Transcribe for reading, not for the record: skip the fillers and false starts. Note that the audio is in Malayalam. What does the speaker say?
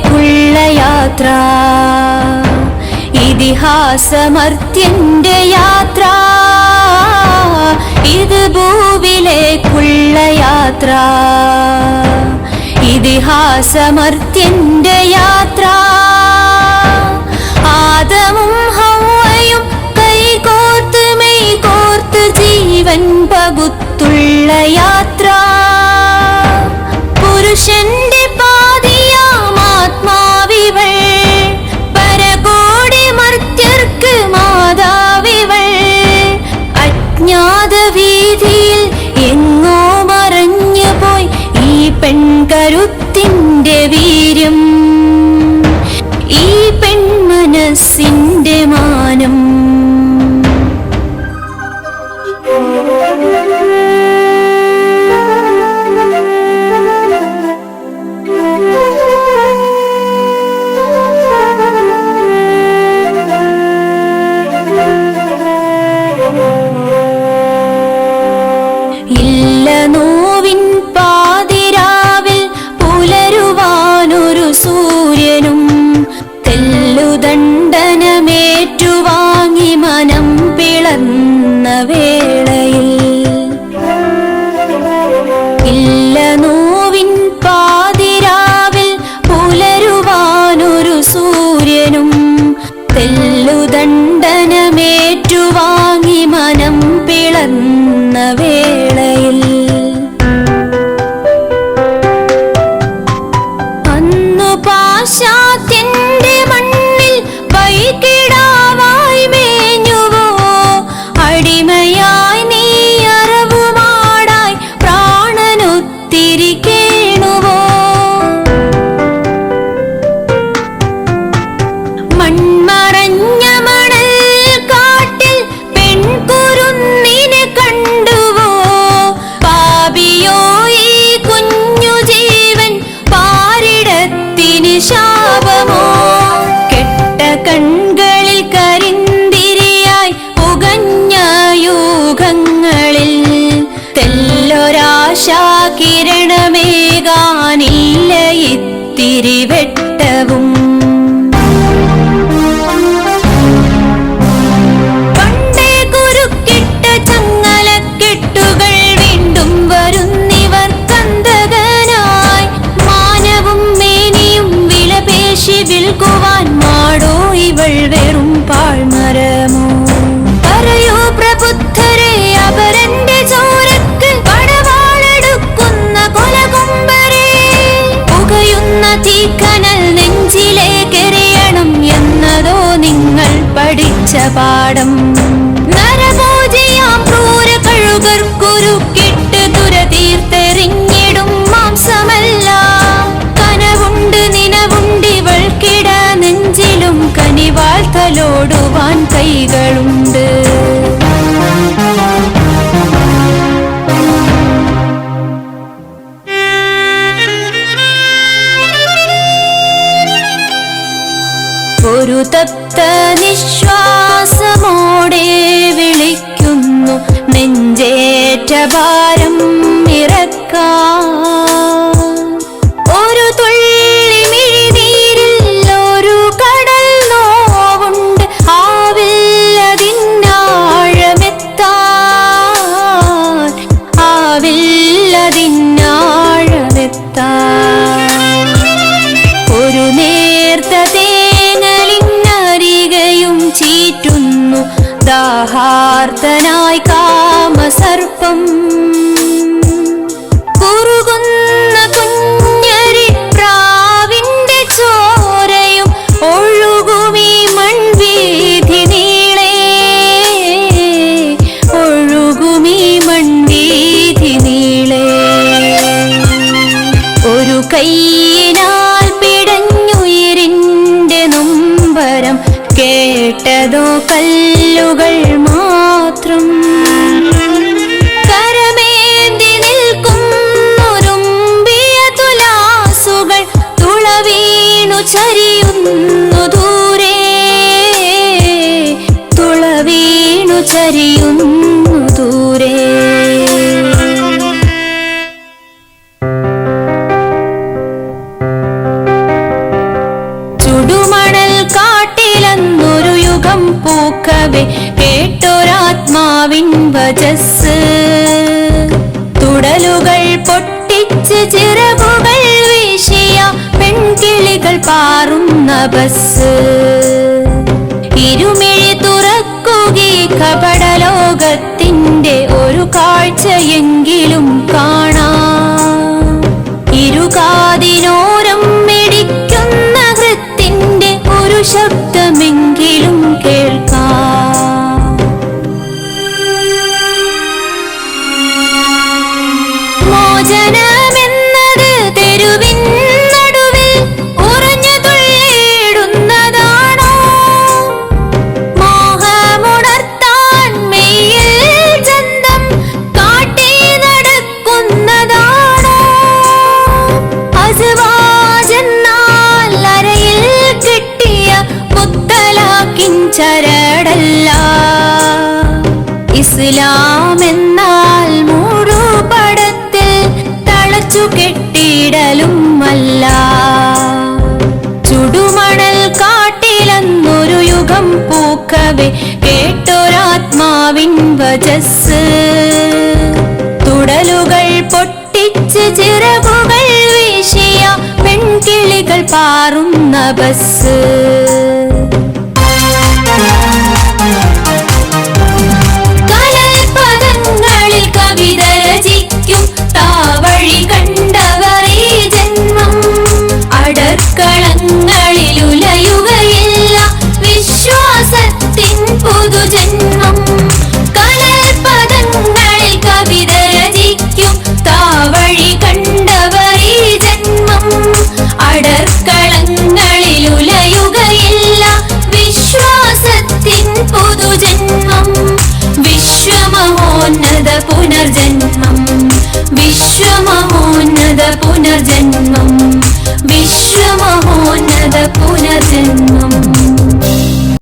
യാത്ര, ഇതിഹാസമർത്യന്റെ യാത്ര, ഇത് ഭൂവിലേക്കുള്ള യാത്ര, ഇതിഹാസമർത്യന്റെ യാത്ര. ആദമും ഹവ്വയും കൈകോർത്ത് മെയ്കോർത്ത് ജീവൻ പകുത്തുള്ള യാത്ര, പുരുഷന്റെ പാതിയാമാത്മാവിവൾ, പരകോടി മർത്യർക്ക് മാതാവിവൾ. അജ്ഞാത വീതിയിൽ എങ്ങോ മറഞ്ഞു പോയി ഈ പെൺകരുത്തിന്റെ വീര്യം, ഈ പെൺമനസ്സിന്റെ മാനം. ഇല്ല നോവിൻ പാതിരാവിൽ പുലരുവാനൊരു സൂര്യനും, തെല്ലുദണ്ഡനമേറ്റുവാങ്ങി മനം പിളർന്ന വേളയിൽ. ഇല്ല നോവിൻ പാതിരാവിൽ പുലരുവാനൊരു സൂര്യനും, തെല്ലുദണ്ഡനമേറ്റുവാങ്ങി മനം പിളർന്ന വേളയിൽ. അന്നു പാശ്ചാത്യന്റെ മണ്ണിൽ വൈകിടാവായി മേഞ്ഞുവോ, അടിമയായി നീ അറവുമാടായി പ്രാണനൊത്തിരി കേണുവോ. മൺമറഞ്ഞ മണൽ കാട്ടിൽ പെൺകുരുന്നിനെ കണ്ടുവോ, പാപിയോ ഈ കുഞ്ഞു ജീവൻ പാരിടത്തിന് ശാപമോ. കെട്ട കൺകളിൽ കരിന്തിരിയായി പുകഞ്ഞ യൂഹങ്ങളിൽ തെല്ലൊരാശാകിരണമേകാനില്ല ഇത്തിരി വെട്ടവും. പണ്ടേ കുരുക്കിട്ട ചങ്ങലക്കെട്ടുകൾ വീണ്ടും വരുന്നിവർ കന്തകനായി, മാനവും മേനിയും വിലപേശി വിൽക്കുവാൻ മാടോ ഇവൾ വെറും പാഴ്മരമോ. പറയൂ പ്രബുദ്ധരെ, അപരന്റെ ചോരക്ക് പടവാളെടുക്കുന്ന കൊലകൊമ്പരെ, പുകയുന്ന തീക്കനൽ നെഞ്ചിലേക്കെറിയണം എന്നതോ നിങ്ങൾ പഠിച്ച പാഠം. നരഭോജിയാം ക്രൂര കഴുകർ കുരുക്കിട്ട് തുരതീർത്തെറിഞ്ഞിടും മാംസമല്ല, കനവുണ്ട് നിനവുണ്ടിവൾക്കിട നെഞ്ചിലും കനിവാൾ തലോടുവാൻ കൈകളുണ്ട്. ഒരു തപ്ത നിശ്വാസമോടെ വിളിക്കുന്നു നെഞ്ചേറ്റ ഭാരം ഇറക്കാൻ. ഒരു തുള്ളി മിഴിനീരിൽ ഒരു കടൽ നോവുണ്ട്, ആവില്ലതിന്നാഴമെത്താൻ, ആവില്ലതിന്നാഴമെത്താൻ. ഒരു നേർത്ത തേങ്ങലിനരികയും ചീറ്റുന്നു ദാഹാർത്തനായി കാമസർപ്പം. കുറുകുന്ന കുഞ്ഞരി പ്രാവിന്റെ ചോരയും ഒഴുകുമീ മൺവീഥി നീളേ, ഒഴുകുമീ മൺവീഥി നീളേ. ഒരു കൈയിനാൽ പിടഞ്ഞുയിരിന്റെ നൊമ്പരം കേട്ടതോ കല്ലുകൾ മാത്രം. കരമേന്തി നിൽക്കുന്നൊരുമ്പിയ തുലാസുകൾ തുളവീണു ചരിയുന്നു ദൂരെ, തുളവീണു ചരിയുന്നു ദൂരെ. പൂക്കവേ കേട്ടൊരാത്മാവിൻ വചസ്. തുടലുകൾ പൊട്ടിച്ച് ചിറകുകൾ വീശിയ പെൺകിളികൾ പാറുന്ന ബസ്. ഇരുമിഴി തുറക്കുകി കപടലോകത്തിന്റെ ഒരു കാഴ്ചയെങ്കിലും കാണാം. ഇരുകാതിനോരം മിടിക്കുന്ന ഹൃത്തിന്റെ ഒരു ശബ്ദമെങ്കിലും കേൾക്കാം. മോചനമെന്നത് തെരുവിൻ നടുവിൽ ഉറഞ്ഞു തുള്ളിയിടുന്നതാണോ? മോഹമുണർത്താൻ മെയ്യിൽ ചന്തം കാട്ടി നടക്കുന്നതാണോ? അസ്വാജെന്നാൽ അരയിൽ കിട്ടിയ മുത്തലാഖിൻ ചരടല്ല. ഇസ്ലാം എന്നാൽ മൂടുപടത്തിൽ തളച്ചു കെട്ടിടലും അല്ല. ചുടുമണൽ കാട്ടിലെന്നൊരു യുഗം പൂക്കവേ കേട്ടൊരാത്മാവിൻ വചസ്. തുടലുകൾ പൊട്ടിച്ച് ചിറകുകൾ വീശിയ പെൺകിളികൾ പാറുന്ന ബസ്. കലൽപദങ്ങളിൽ കവിത രചിക്കും താവഴി കണ്ടവർ ഈ ജന്മം. അടർക്കളങ്ങളിൽ ഉലയുകയില്ല വിശ്വാസത്തിൻ പുതുജന്മം. കലൽപദങ്ങളിൽ കവിത രചിക്കും താവഴി കണ്ടവർ ഈ ജന്മം. അടർക്കളങ്ങളിൽ ഉലയുകയില്ല വിശ്വാസത്തിൻ പുതുജന്മം. വിശ്വമഹോന്നത പുനർജന്മം. വിശ്വമഹോന്നത പുനർജന്മം.